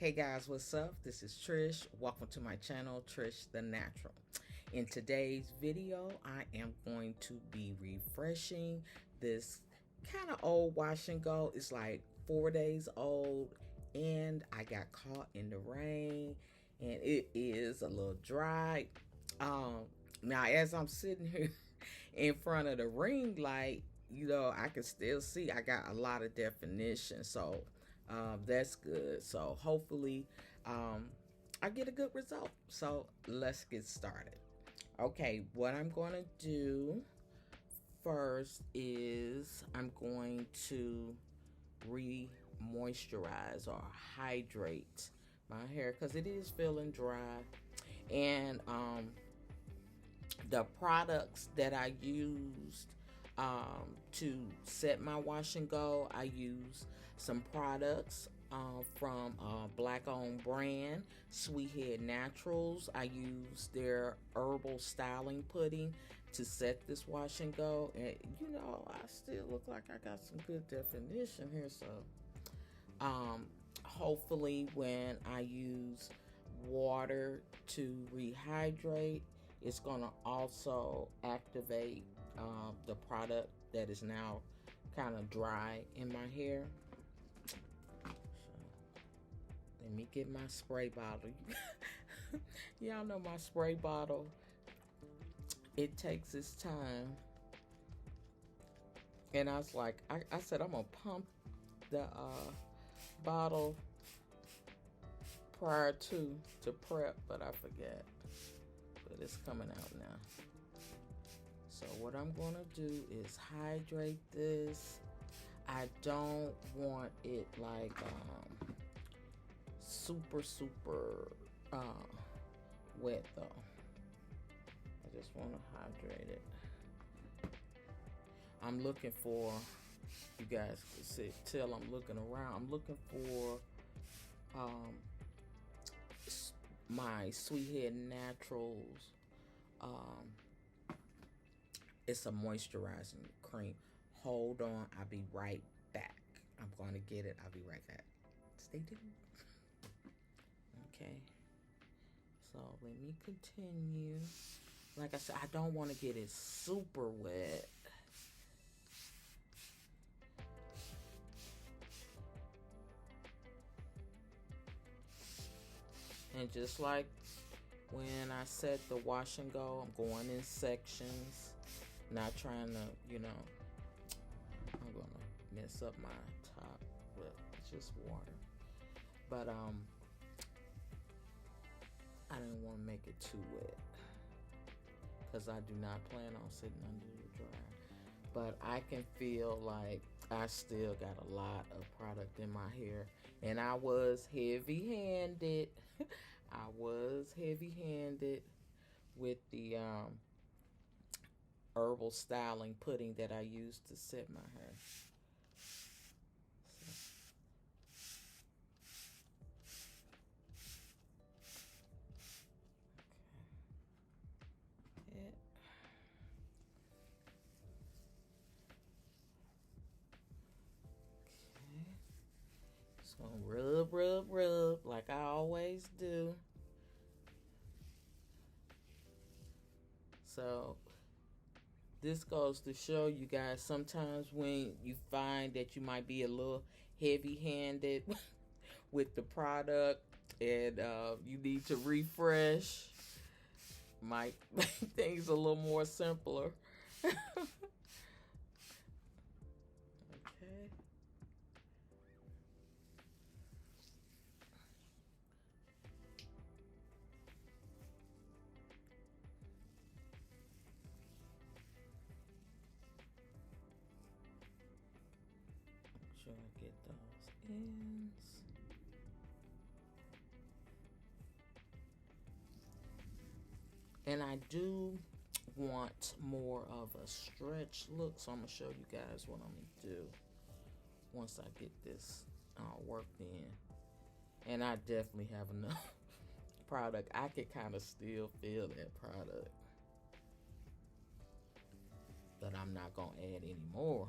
Hey guys, what's up? This is Trish. Welcome to my channel, Trish the Natural. In today's video, I am going to be refreshing this kind of old wash and go. It's like 4 days old and I got caught in the rain and it is a little dry. Now as I'm sitting here in front of the ring light, I can still see I got a lot of definition. So that's good. So hopefully I get a good result. So let's get started. Okay, what I'm going to do first is I'm going to re-moisturize or hydrate my hair because it is feeling dry. And the products that I used to set my wash and go, I use some products from a black-owned brand, SweetHead Naturals. I use their herbal styling pudding to set this wash and go, and I still look like I got some good definition here. So hopefully when I use water to rehydrate, it's going to also activate the product that is now kind of dry in my hair. So let me get my spray bottle. Y'all know my spray bottle, it takes its time. And I was like, I said I'm going to pump the bottle prior to prep, but I forget. But it's coming out now. So what I'm going to do is hydrate this. I don't want it like super wet though. I just want to hydrate it. I'm looking for, you guys can tell I'm looking around. I'm looking for my SweetHead Naturals. It's a moisturizing cream. Hold on, I'll be right back. I'm going to get it. I'll be right back. Stay tuned. Okay. So let me continue. Like I said, I don't want to get it super wet. And just like when I set the wash and go, I'm going in sections. Not trying to, I'm going to mess up my top with just water. But I didn't want to make it too wet because I do not plan on sitting under the dryer. But I can feel like I still got a lot of product in my hair. And I was heavy-handed. I was heavy-handed with the herbal styling pudding that I used to set my hair. Okay. So rub like I always do. So this goes to show you guys, sometimes when you find that you might be a little heavy-handed with the product and you need to refresh, might make things a little more simpler. Okay. Sure I get those ends. And I do want more of a stretch look, so I'm going to show you guys what I'm going to do once I get this worked in. And I definitely have enough product. I could kind of still feel that product, but I'm not going to add any more.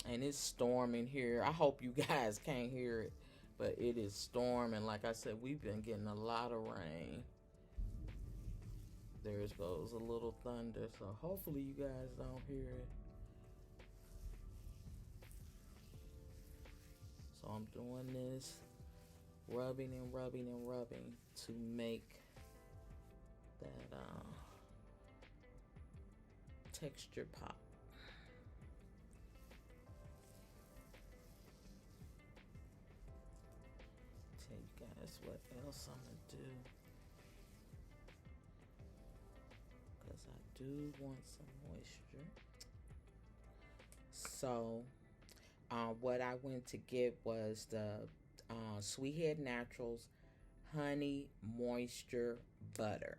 And it's storming here. I hope you guys can't hear it, but it is storming. Like I said, we've been getting a lot of rain. There goes a little thunder, so hopefully you guys don't hear it. So I'm doing this, rubbing and rubbing and rubbing to make that texture pop. Tell you guys what else I'm gonna do, because I do want some moisture. So what I went to get was the SweetHead Naturals Honey Moisture Butter.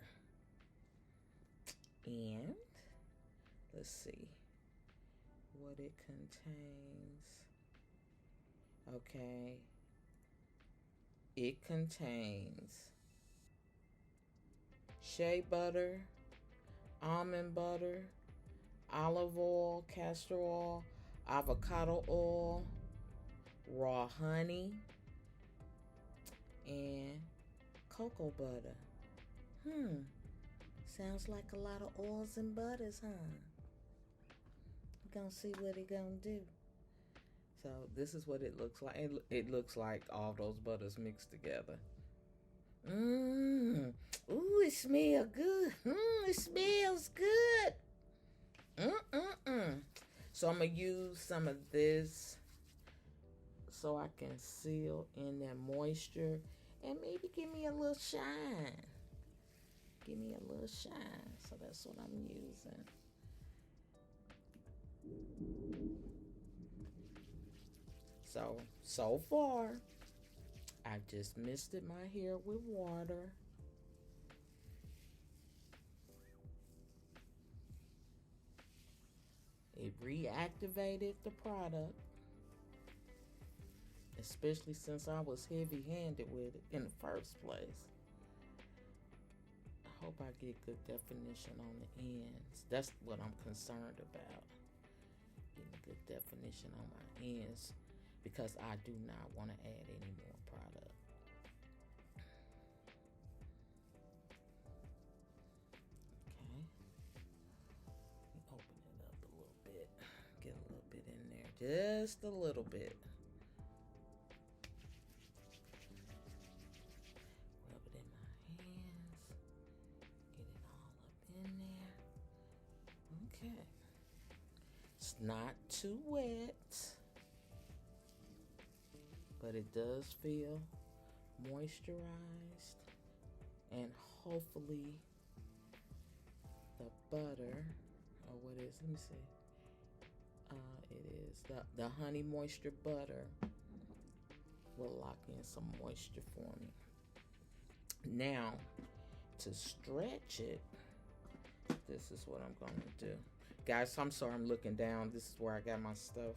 And let's see what it contains. Okay. It contains shea butter, almond butter, olive oil, castor oil, avocado oil, raw honey, and cocoa butter. Sounds like a lot of oils and butters, huh? We're gonna see what it gonna do. So this is what it looks like. It looks like all those butters mixed together. Ooh, it smells good. It smells good. So I'm gonna use some of this so I can seal in that moisture and maybe give me a little shine. Give me a little shine. So that's what I'm using. So far, I've just misted my hair with water. It reactivated the product, especially since I was heavy-handed with it in the first place. I hope I get good definition on the ends. That's what I'm concerned about. Getting good definition on my ends, because I do not want to add any more product. Okay. Let me open it up a little bit. Get a little bit in there. Just a little bit. Rub it in my hands. Get it all up in there. Okay. It's not too wet, but it does feel moisturized, and hopefully the butter, or what is, let me see, it is the honey moisture butter will lock in some moisture for me. Now, to stretch it, this is what I'm going to do. Guys, I'm sorry I'm looking down. This is where I got my stuff,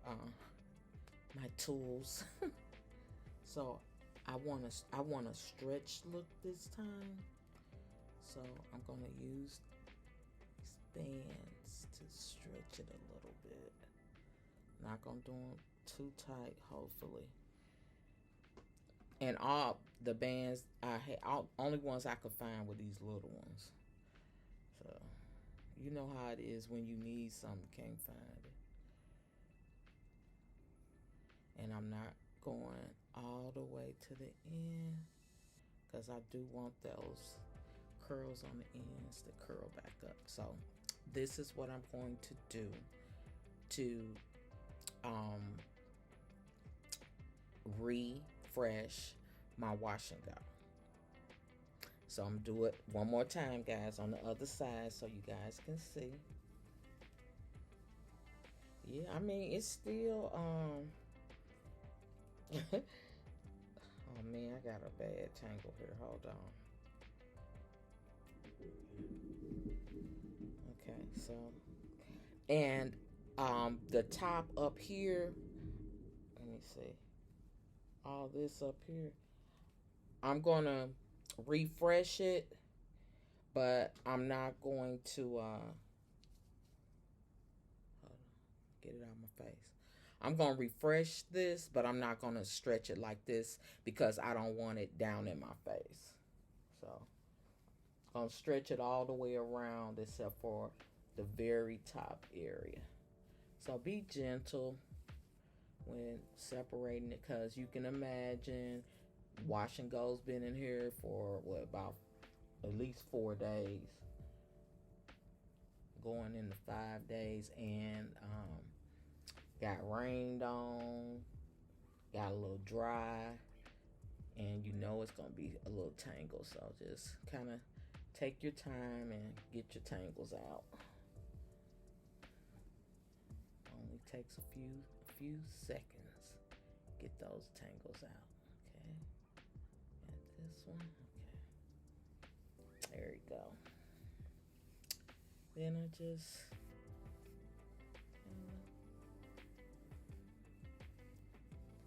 my tools. So I want a stretch look this time. So I'm going to use these bands to stretch it a little bit. Not going to do them too tight, hopefully. And all the bands I had, only ones I could find were these little ones. So you know how it is when you need something, can't find it. And I'm not going all the way to the end, because I do want those curls on the ends to curl back up. So this is what I'm going to do to refresh my wash and go. So I'm gonna do it one more time, guys, on the other side so you guys can see. Yeah, I mean, it's still oh man, I got a bad tangle here. Hold on. Okay, so, and the top up here, let me see, all this up here, I'm gonna refresh it, but I'm not going to get it out of my face. I'm going to refresh this, but I'm not going to stretch it like this because I don't want it down in my face. So I'm going to stretch it all the way around except for the very top area. So be gentle when separating it, because you can imagine Wash and Go's been in here for about at least 4 days, going into 5 days, and got rained on, got a little dry, and you know it's gonna be a little tangled. So just kind of take your time and get your tangles out. Only takes a few seconds. Get those tangles out. Okay. And this one. Okay. There you go. Then I just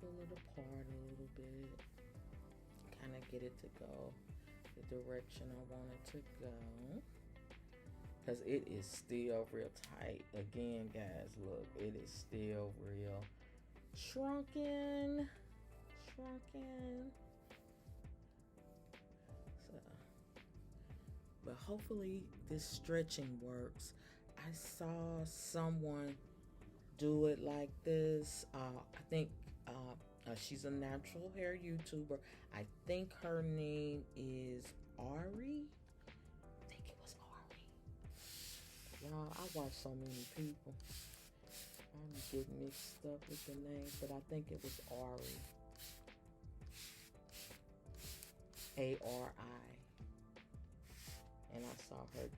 pull it apart a little bit. Kind of get it to go the direction I want it to go. Because it is still real tight. Again, guys, look, it is still real shrunken. So, but hopefully this stretching works. I saw someone do it like this. I think she's a natural hair YouTuber. I think her name is Ari. Y'all, I watch so many people. I'm getting mixed up with the names, but I think it was Ari. A-R-I. And I saw her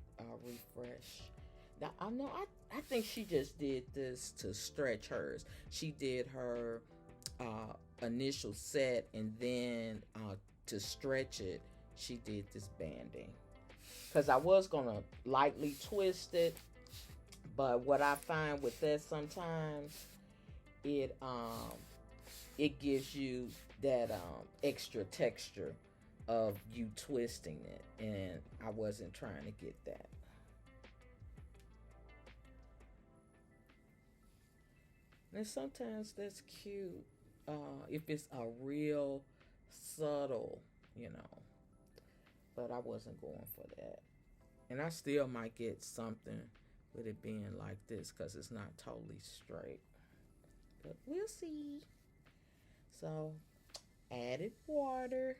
refresh. Now, I think she just did this to stretch hers. She did her initial set, and then to stretch it, she did this banding. Because I was going to lightly twist it, but what I find with that sometimes, it gives you that extra texture of you twisting it, and I wasn't trying to get that. And sometimes that's cute if it's a real subtle, but I wasn't going for that. And I still might get something with it being like this because it's not totally straight. But we'll see. So, added water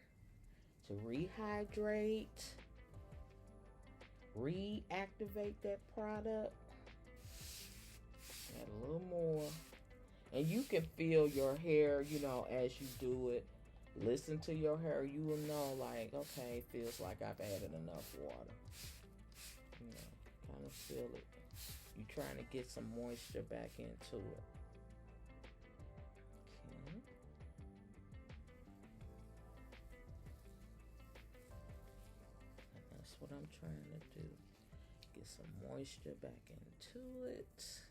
to rehydrate, reactivate that product. Add a little more. And you can feel your hair, as you do it. Listen to your hair. You will know, like, okay, it feels like I've added enough water. Kind of feel it. You're trying to get some moisture back into it. Okay. And that's what I'm trying to do. Get some moisture back into it.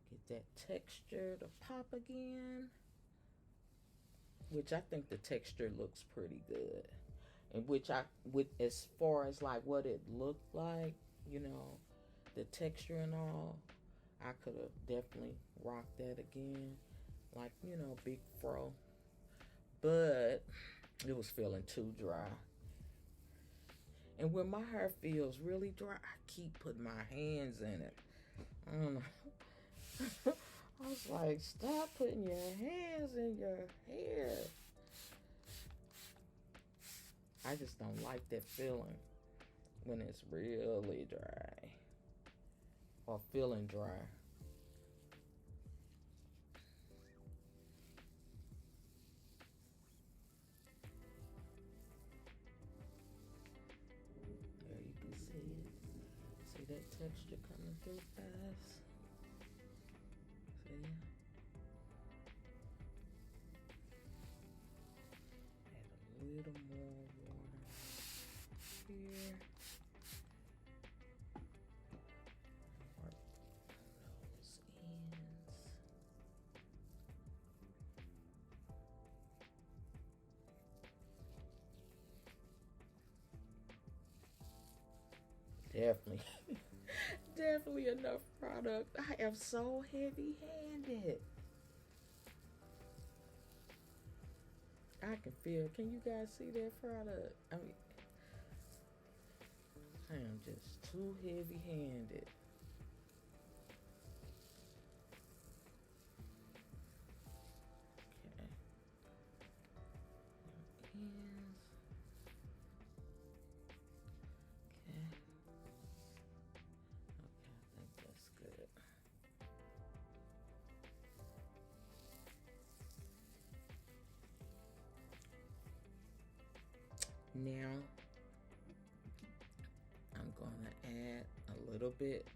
Get that texture to pop again. Which I think the texture looks pretty good. And as far as like what it looked like, the texture and all, I could have definitely rocked that again. Like, big fro. But it was feeling too dry. And when my hair feels really dry, I keep putting my hands in it. I don't know. I was like, stop putting your hands in your hair. I just don't like that feeling when it's really dry or feeling dry. There you can see it. See that texture coming through fast? See? Add a little more water here. Work those ends. Definitely. Definitely enough product. I am so heavy handed. I can feel. Can you guys see that product? I mean, I am just too heavy handed. Okay. Ends. Okay. Okay, I think that's good. Now I'm gonna add a little bit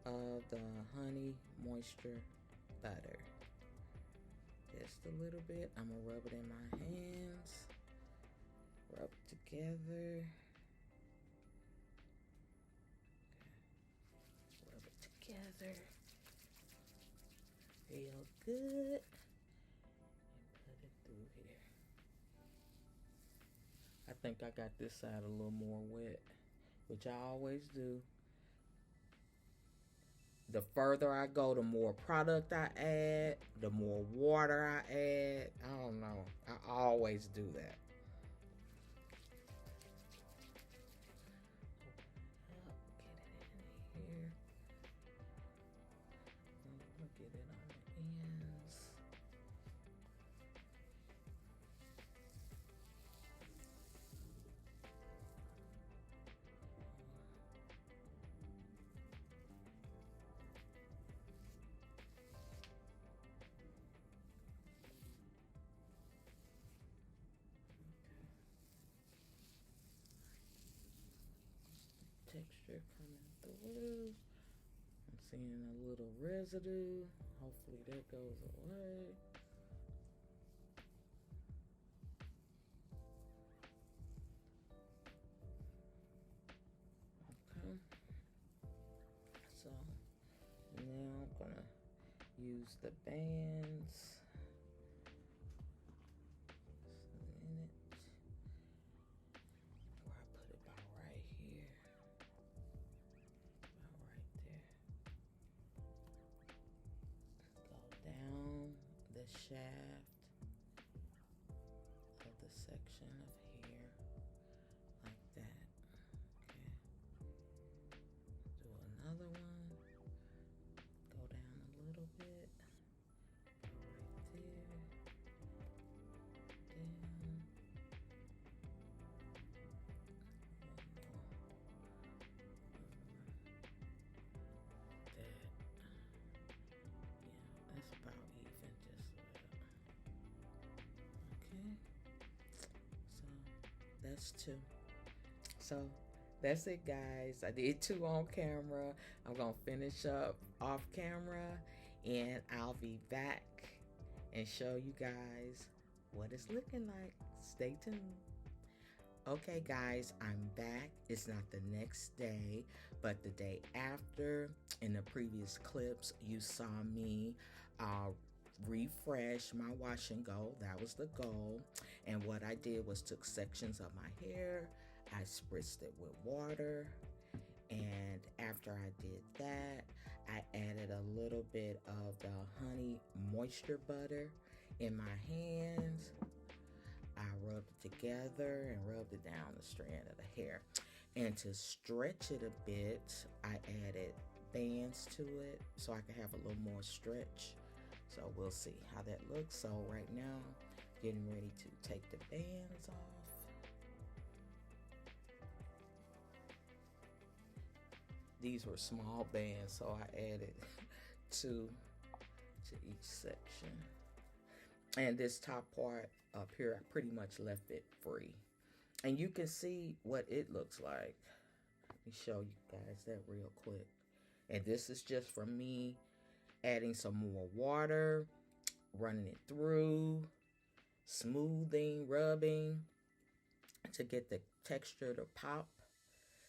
of the honey moisture butter. Just a little bit. I'm gonna rub it in my hands. Rub it together. Rub it together. Real good. And put it through here. I think I got this side a little more wet, which I always do. The further I go, the more product I add, the more water I add. I don't know. I always do that. Get it in here. Get it on the ends. Texture coming through. I'm seeing a little residue. Hopefully that goes away. Okay. So now I'm gonna use the bands. Shaft of the section of hair like that. Okay. Do another one. Go down a little bit. Right there. Down. That's about even, just a little. Okay, so that's two. So that's it, guys. I did two on camera. I'm gonna finish up off camera, and I'll be back and show you guys what it's looking like. Stay tuned. Okay, guys, I'm back. It's not the next day, but the day after. In the previous clips, you saw me refresh my wash and go. That was the goal. And what I did was took sections of my hair, I spritzed it with water, and after I did that, I added a little bit of the honey moisture butter in my hands. I rubbed it together and rubbed it down the strand of the hair. And to stretch it a bit, I added bands to it so I can have a little more stretch. So we'll see how that looks. So right now, getting ready to take the bands off. These were small bands, so I added two to each section. And this top part up here, I pretty much left it free. And you can see what it looks like. Let me show you guys that real quick. And this is just from me adding some more water, running it through, smoothing, rubbing to get the texture to pop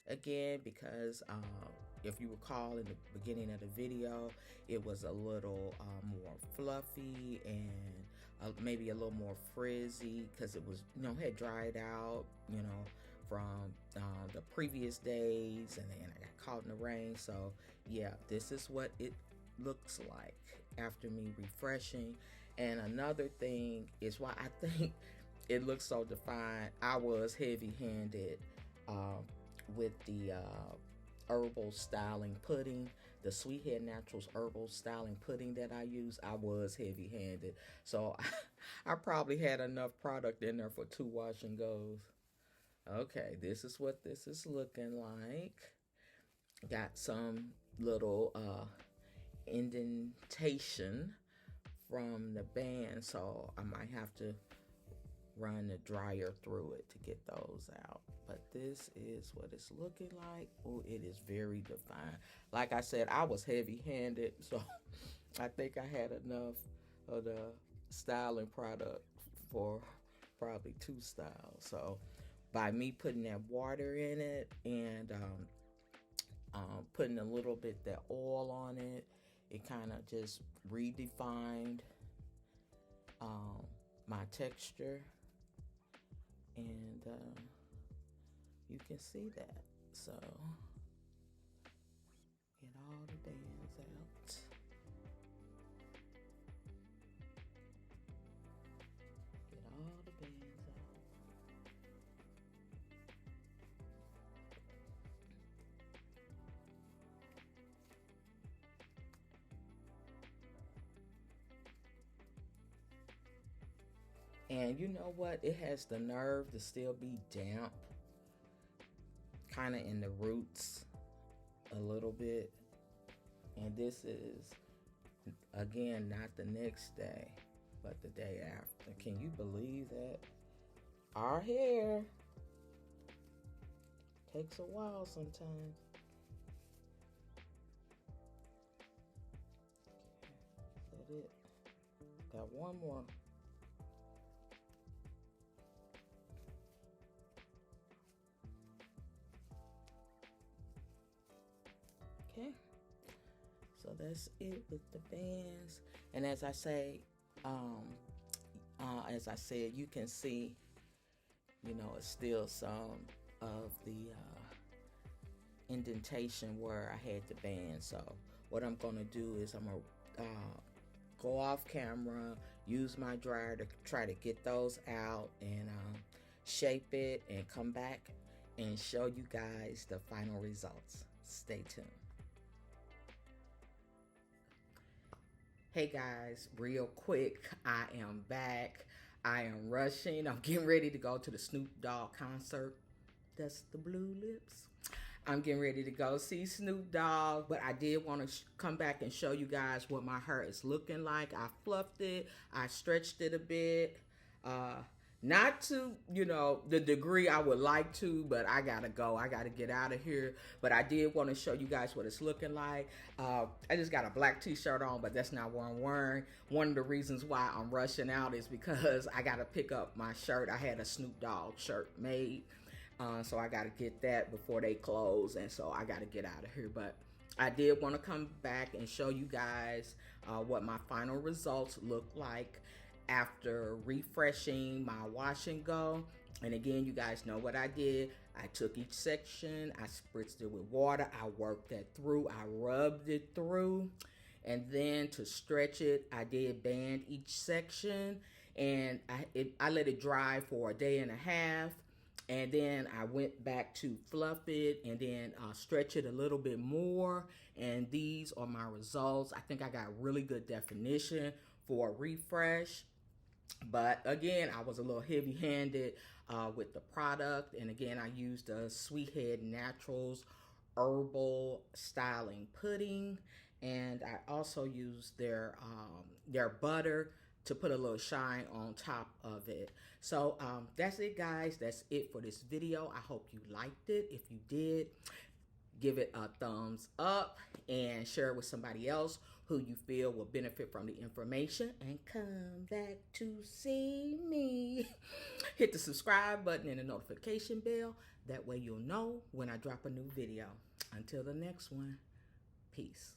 again, because if you recall in the beginning of the video, it was a little more fluffy and maybe a little more frizzy because it was, had dried out, from the previous days, and then I got caught in the rain. So yeah, this is what it looks like after me refreshing. And another thing is why I think it looks so defined. I was heavy-handed with the herbal styling pudding, the SweetHead Naturals herbal styling pudding that I use. I was heavy-handed, so I probably had enough product in there for 2 wash and goes. Okay, this is what this is looking like. Got some little indentation from the band, so I might have to run the dryer through it to get those out. But this is what it's looking like. Oh, it is very defined. Like I said, I was heavy-handed, so I think I had enough of the styling product for probably 2 styles. So by me putting that water in it and putting a little bit that oil on it, it kind of just redefined my texture, and you can see that. So get all the bands out. Get all the bands out. And you know what? It has the nerve to still be damp, kind of in the roots a little bit. And this is, again, not the next day, but the day after. Can you believe that? Our hair takes a while sometimes. Is that it? Got one more. Okay, so that's it with the bands. And as I say, as I said, you can see, you know, it's still some of the indentation where I had the band. So what I'm gonna do is I'm gonna go off camera, use my dryer to try to get those out and shape it, and come back and show you guys the final results. Stay tuned. Hey guys, real quick, I am back. I am rushing. I'm getting ready to go to the Snoop Dogg concert. That's the Blue Lips. I'm getting ready to go see Snoop Dogg, but I did want to come back and show you guys what my hair is looking like. I fluffed it. I stretched it a bit. Not to, you know, the degree I would like to, but I gotta go. I gotta get out of here. But I did want to show you guys what it's looking like. I just got a black t-shirt on, but that's not what I'm wearing. One of the reasons why I'm rushing out is because I gotta pick up my shirt. I had a Snoop Dogg shirt made, so I gotta get that before they close, and so I gotta get out of here. But I did want to come back and show you guys what my final results look like after refreshing my wash and go. And again, you guys know what I did. I took each section, I spritzed it with water, I worked that through, I rubbed it through, and then to stretch it, I did band each section, and I let it dry for a day and a half, and then I went back to fluff it and then stretch it a little bit more, and these are my results. I think I got really good definition for a refresh. But again, I was a little heavy-handed with the product. And again, I used the SweetHead Naturals herbal styling pudding. And I also used their butter to put a little shine on top of it. So that's it, guys. That's it for this video. I hope you liked it. If you did, give it a thumbs up and share it with somebody else who you feel will benefit from the information, and come back to see me. Hit the subscribe button and the notification bell. That way you'll know when I drop a new video. Until the next one, peace.